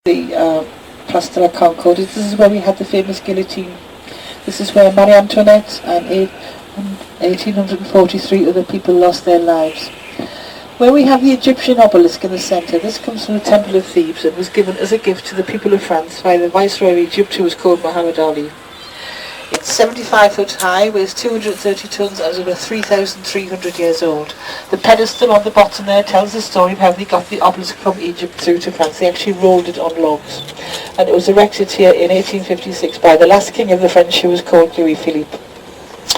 The Place de la Concorde. This is where we had the famous guillotine. This is where Marie Antoinette and 1843 other people lost their lives. Where we have the Egyptian obelisk in the centre, this comes from the Temple of Thebes and was given as a gift to the people of France by the Viceroy of Egypt, who was called Muhammad Ali. It's 75 foot high, weighs 230 tons, and is over 3,300 years old. The pedestal on the bottom there tells the story of how they got the obelisk from Egypt through to France. They actually rolled it on logs. And it was erected here in 1856 by the last king of the French, who was called Louis Philippe.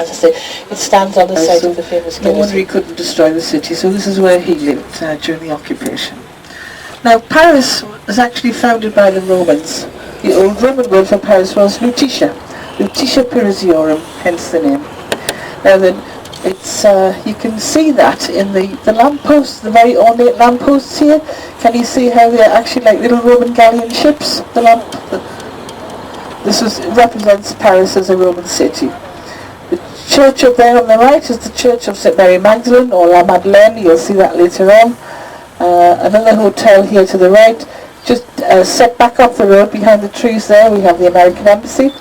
As I say, it stands on the site of the famous guillotine. No wonder he couldn't destroy the city, so this is where he lived during the occupation. Now, Paris was actually founded by the Romans. The old Roman word for Paris was Lutetia. Lutetia Parisiorum, hence the name. Now then, it's you can see that in the lampposts, the very ornate lampposts here. Can you see how they're actually like little Roman galleon ships? This represents Paris as a Roman city. The church up there on the right is the Church of St Mary Magdalene, or La Madeleine. You'll see that later on. Another hotel here to the right. Just set back off the road behind the trees there, we have the American Embassy.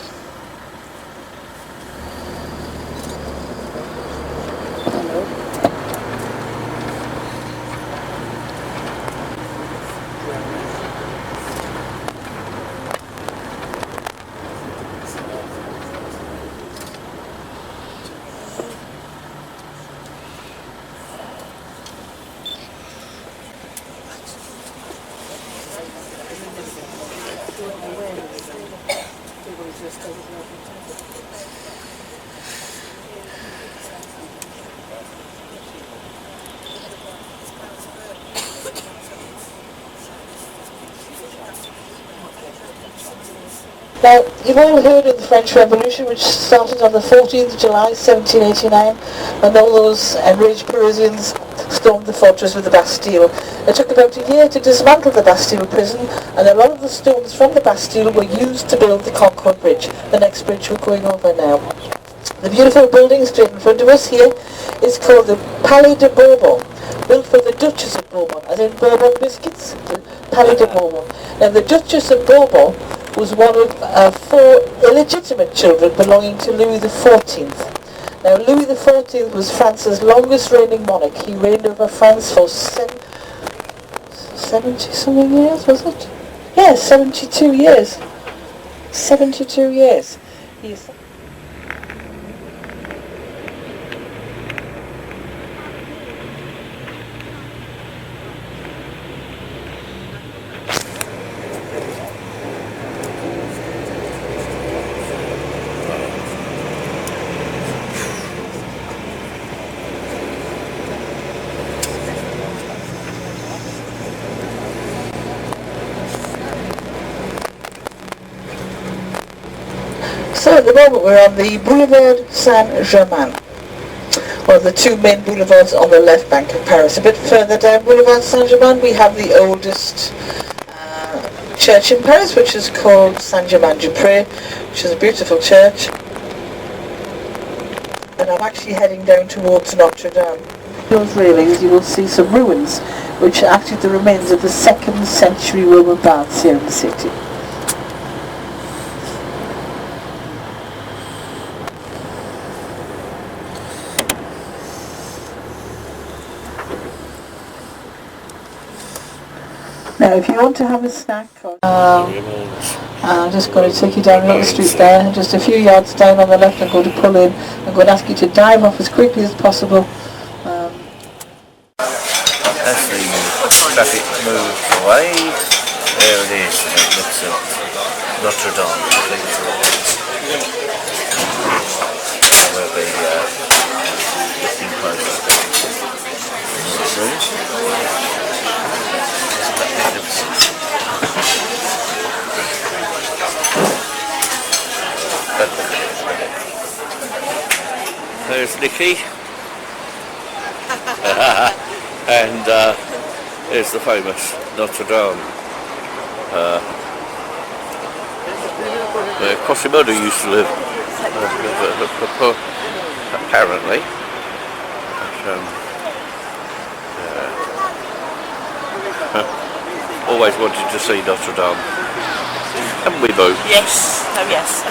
Now, you've all heard of the French Revolution, which started on the 14th of July 1789, when all those enraged Parisians stormed the fortress with the Bastille. It took about a year to dismantle the Bastille prison, and a lot of the stones from the Bastille were used to build the Concorde Bridge, the next bridge we're going over now. The beautiful building straight in front of us here is called the Palais de Bourbon, built for the Duchess of Bourbon, as in Bourbon biscuits, the Palais de Bourbon. Now, the Duchess of Bourbon was one of 4 illegitimate children belonging to Louis XIV. Now, Louis XIV was France's longest reigning monarch. He reigned over France for 70-something years, was it? Yes, 72 years. 72 years. So at the moment we're on the Boulevard Saint-Germain, one of the 2 main boulevards on the left bank of Paris. A bit further down Boulevard Saint-Germain we have the oldest church in Paris, which is called Saint-Germain-du-Pré, which is a beautiful church. And I'm actually heading down towards Notre Dame. Those railings you will see some ruins, which are actually the remains of the 2nd century Roman baths here in the city. Now, if you want to have a snack, I'm just going to take you down a little street there, just a few yards down on the left. I'm going to pull in. I'm going to ask you to dive off as quickly as possible. As the traffic moves away, there it is. It looks at Notre Dame cathedral. We'll be looking closer. There's Nikki, and there's the famous Notre Dame, where Quasimodo used to live, apparently. But, always wanted to see Notre Dame. Haven't we, Boo? Yes. Oh, yes.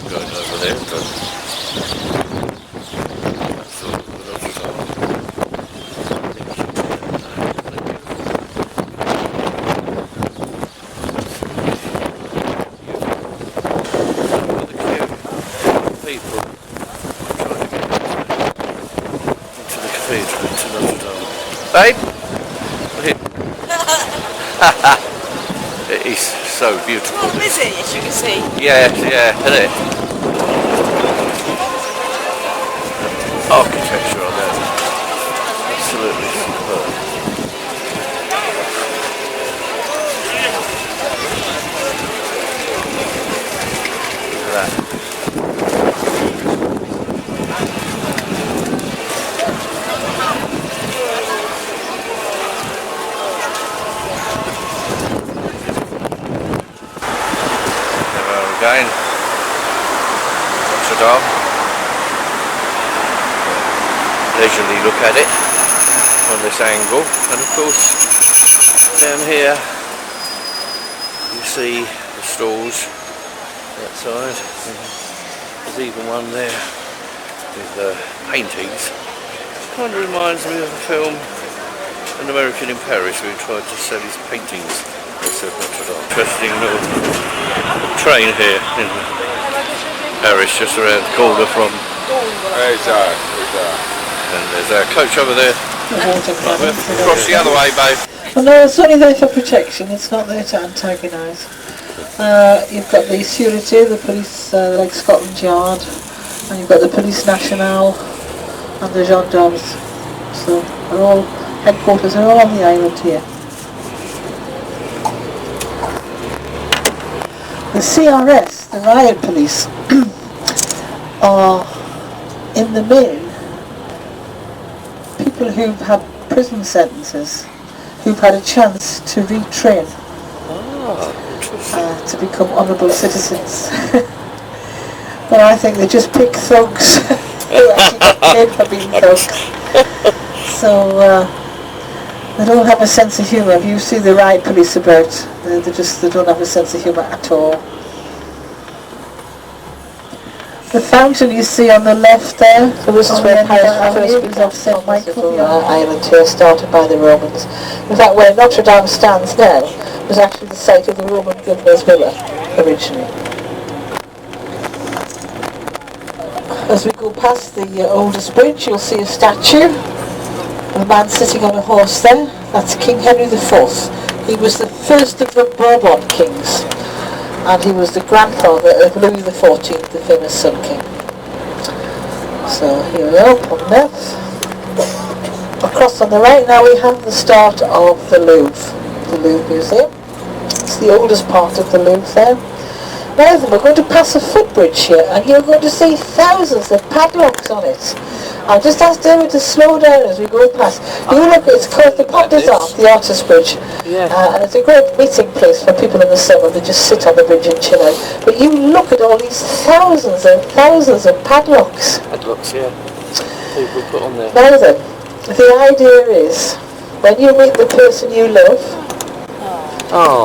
Going over there, but that's all the Notre Dame. People trying to get into the cathedral, into Notre Dame. Babe? Look here. It is so beautiful. Oh, is it? As you can see. Yeah, isn't it? Architecture on there. Absolutely superb. Look at that. Again, Notre Dame. Leisurely look at it from this angle, and of course down here you see the stalls outside. There's even one there with paintings. Kind of reminds me of a film, An American in Paris, who tried to sell his paintings. That's Notre Dame. Interesting little train here in Paris, just around the corner from. And there's our coach over there. Cross the other way, babe. Well, no, it's only there for protection. It's not there to antagonise. You've got the Sûreté, the police, like Scotland Yard, and you've got the Police Nationale and the gendarmes. So they're all headquarters are all on the island here. The CRS, the Riot Police, are in the main people who've had prison sentences, who've had a chance to retrain to become honourable citizens. But I think they just pick thugs who actually get paid for being thugs. So they don't have a sense of humour. If you see the Riot Police about, they don't have a sense of humour at all. The fountain you see on the left there, so this is where Paris first was off St. Michael, the island here, started by the Romans. In fact, where Notre Dame stands now was actually the site of the Roman governor's villa, originally. As we go past the oldest bridge, you'll see a statue of a man sitting on a horse there. That's King Henry IV. He was the first of the Bourbon kings, and he was the grandfather of Louis XIV, the famous Sun King. So here we are on the left. Across on the right now we have the start of the Louvre Museum. It's the oldest part of the Louvre there. Now then, we're going to pass a footbridge here, and you're going to see thousands of padlocks on it. I'll just ask David to slow down as we go past. You look, it's called the Pont des Arts, the Artist Bridge. Yeah. And it's a great meeting place for people in the summer. They just sit on the bridge and chill out. But you look at all these thousands and thousands of padlocks. Padlocks, yeah. People put on there. Now then, the idea is, when you meet the person you love,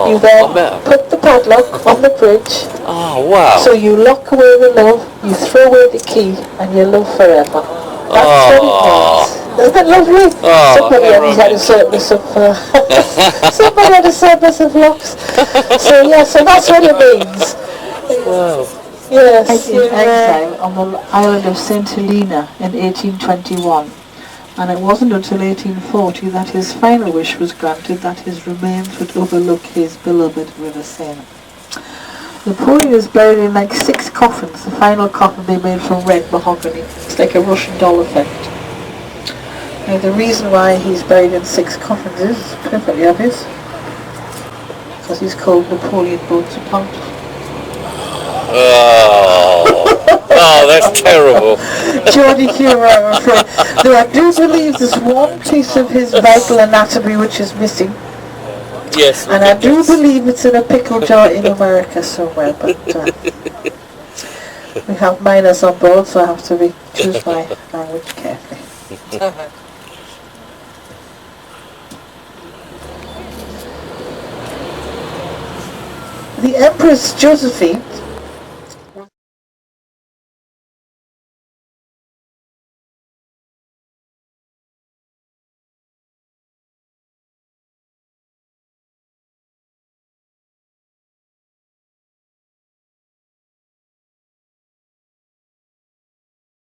you then put the padlock on the bridge. Oh, wow. So you lock away the love, you throw away the key, and you love forever. That's what it means. Isn't that lovely? Somebody had a surplus of somebody had a surplus of locks. So yeah, so that's what it means. Wow. Yes, in exile on the island of St. Helena in 1821. And it wasn't until 1840 that his final wish was granted, that his remains would overlook his beloved River Seine. Napoleon is buried in like 6 coffins. The final coffin they made from red mahogany. It's like a Russian doll effect. Now the reason why he's buried in 6 coffins is perfectly obvious. Because he's called Napoleon Boneparte. Oh, that's terrible. Geordie humour, I'm afraid. Though I do believe there's one piece of his vital anatomy which is missing. Yes. And I do believe it's in a pickle jar in America somewhere, but we have minors on board, so I have to choose my language carefully. The Empress Josephine